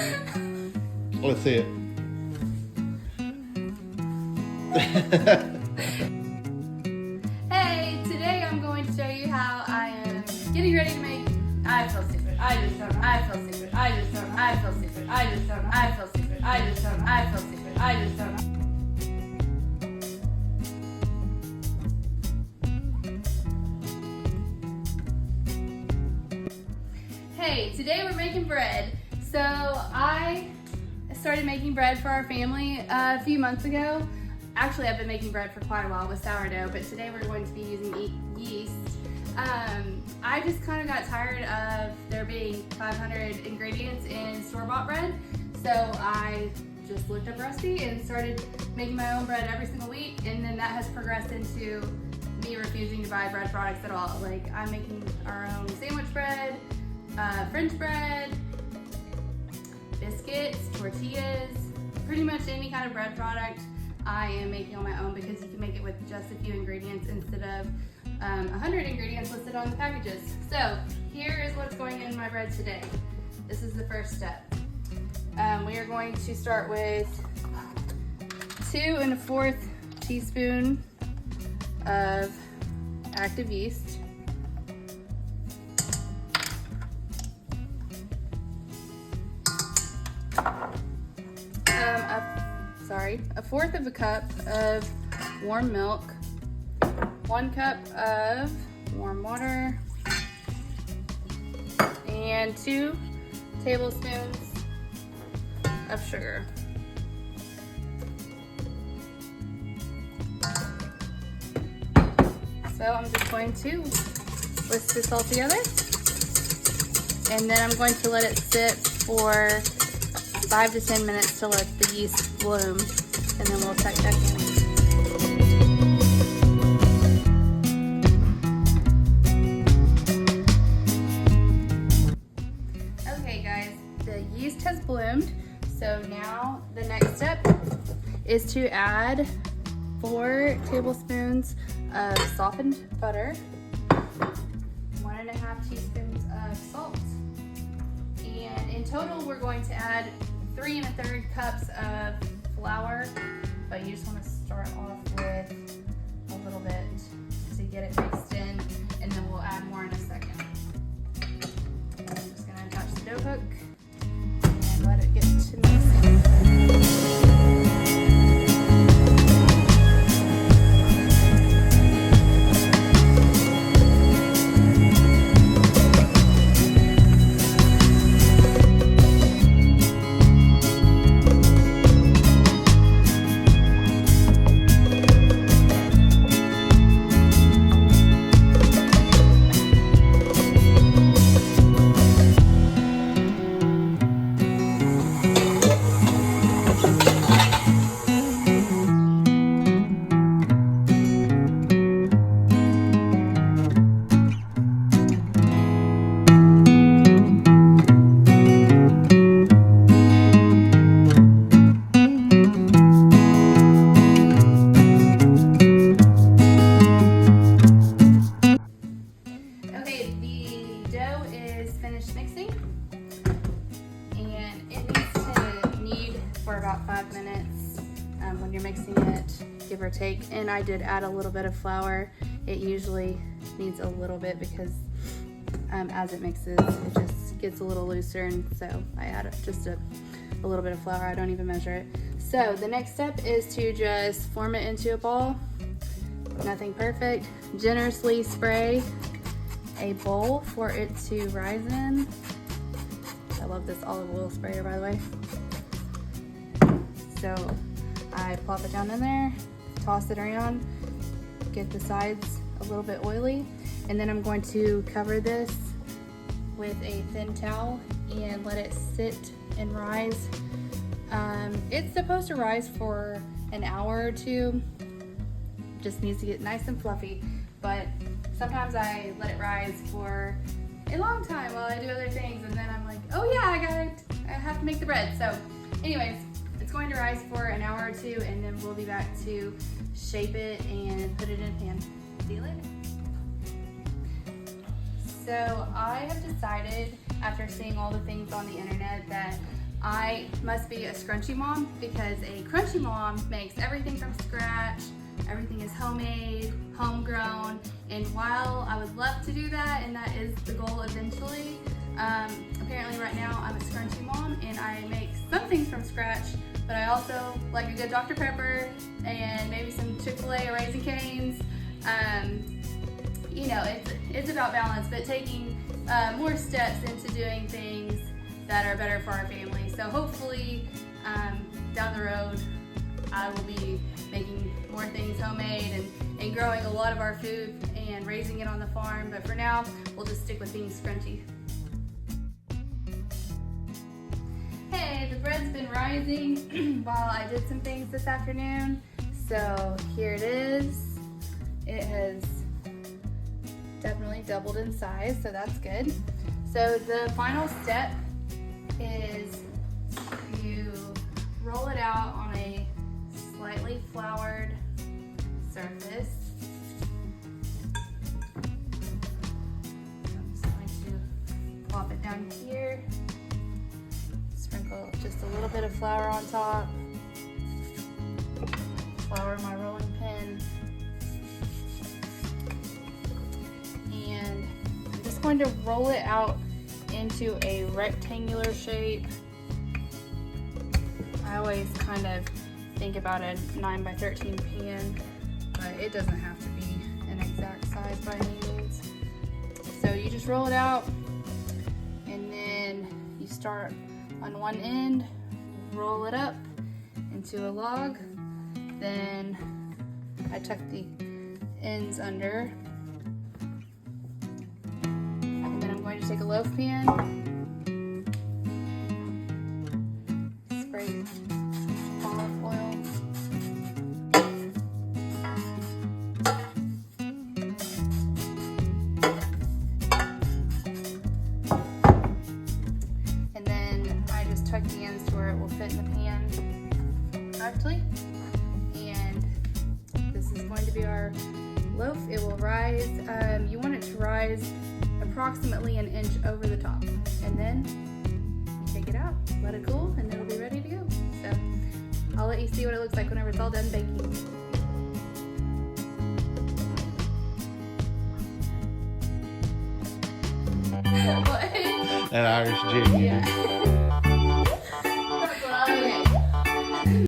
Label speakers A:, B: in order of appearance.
A: Let's see it.
B: Hey, today I'm going to show you how I am getting ready to make. I feel stupid. I just don't know. I feel stupid. I just don't know. I feel stupid. I just don't know. I feel stupid. I just don't know. I feel stupid. I just don't know. Hey, today we're making bread. So I started making bread for our family a few months ago. Actually, I've been making bread for quite a while with sourdough, but today we're going to be using yeast. I just kind of got tired of there being 500 ingredients in store-bought bread, so I just looked up a recipe and started making my own bread every single week, and then that has progressed into me refusing to buy bread products at all. Like, I'm making our own sandwich bread, French bread, biscuits, tortillas, pretty much any kind of bread product I am making on my own, because you can make it with just a few ingredients instead of 100 ingredients listed on the packages. So here is what's going in my bread today. This is the first step. We are going to start with 2 1/4 teaspoon of active yeast. A 1/4 of a cup of warm milk, 1 cup of warm water, and 2 tablespoons of sugar. So I'm just going to whisk this all together, and then I'm going to let it sit for 5 to 10 minutes to let the yeast bloom, and then we'll check back in. Okay guys, the yeast has bloomed, so now the next step is to add 4 tablespoons of softened butter, 1 1/2 teaspoons of salt, and in total we're going to add 3 1/3 cups of flour, but you just want to start off with a little bit to get it mixed in, and then we'll add more in a second. I'm just going to attach the dough hook and let it get to mixing. Mixing, and it needs to knead for about 5 minutes when you're mixing it, give or take. And I did add a little bit of flour. It usually needs a little bit because as it mixes, it just gets a little looser, and so I add just a little bit of flour. I don't even measure it. So the next step is to just form it into a ball. Nothing perfect. Generously spray a bowl for it to rise in. I love this olive oil sprayer, by the way. So I plop it down in there, toss it around, get the sides a little bit oily, and then I'm going to cover this with a thin towel and let it sit and rise. It's supposed to rise for an hour or 2. Just needs to get nice and fluffy, but sometimes I let it rise for a long time while I do other things, and then I'm like, oh yeah, I have to make the bread. So anyways, it's going to rise for an hour or 2, and then we'll be back to shape it and put it in a pan. See you later. So I have decided, after seeing all the things on the internet, that I must be a scrunchy mom, because a crunchy mom makes everything from scratch. Everything is homemade, homegrown, and while I would love to do that, and that is the goal eventually, apparently right now I'm a scrunchy mom and I make some things from scratch, but I also like a good Dr. Pepper and maybe some Chick-fil-A or Raising Cane's. You know, it's about balance, but taking more steps into doing things that are better for our family. So hopefully down the road I will be making more things homemade and growing a lot of our food and raising it on the farm. But for now, we'll just stick with being scrunchy. Hey, the bread's been rising while I did some things this afternoon. So here it is. It has definitely doubled in size, so that's good. So the final step is you roll it out on a slightly floured surface. I'm just going to plop it down here. Sprinkle just a little bit of flour on top. Flour my rolling pin. And I'm just going to roll it out into a rectangular shape. I always kind of think about a 9 by 13 pan, but it doesn't have to be an exact size by any means. So you just roll it out, and then you start on one end, roll it up into a log, then I tuck the ends under, and then I'm going to take a loaf pan, spray olive oil, and then I just tuck the ends to where it will fit in the pan correctly. And this is going to be our loaf. It will rise, you want it to rise approximately an inch over the top, and then you take it out, let it cool, and it'll be ready to go. So I'll let you see what it looks like whenever it's all done baking.
A: An Irish jig.
B: Yeah.